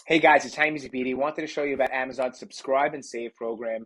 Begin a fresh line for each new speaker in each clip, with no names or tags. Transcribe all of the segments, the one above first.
Hey guys, it's Jaime Zabidi. Wanted to show you about Amazon's Subscribe and Save program.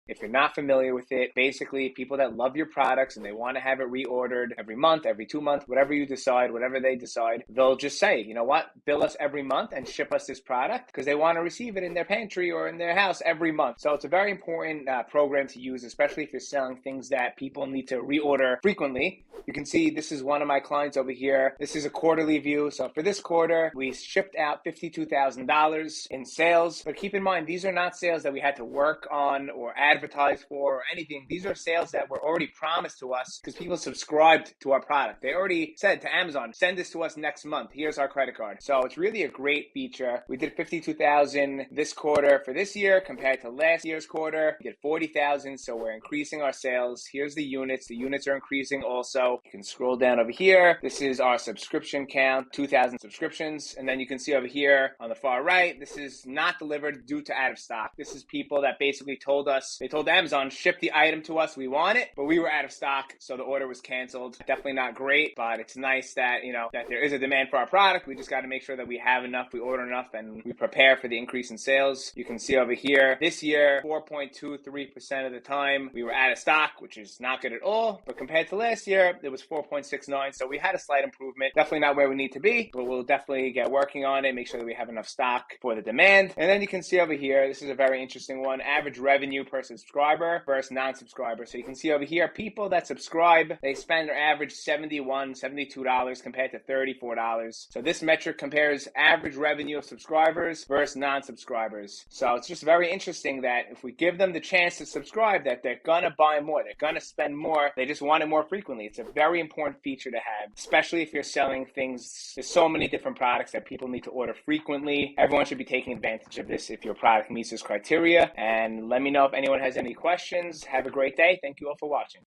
If you're not familiar with it, basically people that love your products and they want to have it reordered every month, every 2 months, whatever you decide, whatever they decide, they'll just say, you know what, bill us every month and ship us this product because they want to receive it in their pantry or in their house every month. So it's a very important program to use, especially if you're selling things that people need to reorder frequently. You can see this is one of my clients over here. This is a quarterly view. So for this quarter, we shipped out $52,000 in sales. But keep in mind, these are not sales that we had to work on or advertise for or anything. These are sales that were already promised to us because people subscribed to our product. They already said to Amazon, send this to us next month. Here's our credit card. So it's really a great feature. We did $52,000 this quarter for this year compared to last year's quarter. We did $40,000. So we're increasing our sales. Here's the units. The units are increasing also. You can scroll down over here. This is our subscription count, 2,000 subscriptions. And then you can see over here on the far right, this is not delivered due to out of stock. This is people that basically told us, they told Amazon, ship the item to us, we want it, but we were out of stock, so the order was canceled. Definitely not great, but it's nice that, that there is a demand for our product. We just got to make sure that we have enough, we order enough, and we prepare for the increase in sales. You can see over here, this year, 4.23% of the time, we were out of stock, which is not good at all, but compared to last year, it was 4.69, so we had a slight improvement. Definitely not where we need to be, but we'll definitely get working on it, make sure that we have enough stock for the demand. And then you can see over here, this is a very interesting one, average revenue per subscriber versus non-subscriber. So you can see over here, people that subscribe, they spend their average $71, $72 compared to $34. So this metric compares average revenue of subscribers versus non-subscribers. So it's just very interesting that if we give them the chance to subscribe, that they're gonna buy more, they're gonna spend more, they just want it more frequently. It's a very important feature to have, especially if you're selling things. There's so many different products that people need to order frequently. Everyone should be taking advantage of this if your product meets this criteria. And let me know if anyone has any questions. Have a great day. Thank you all for watching.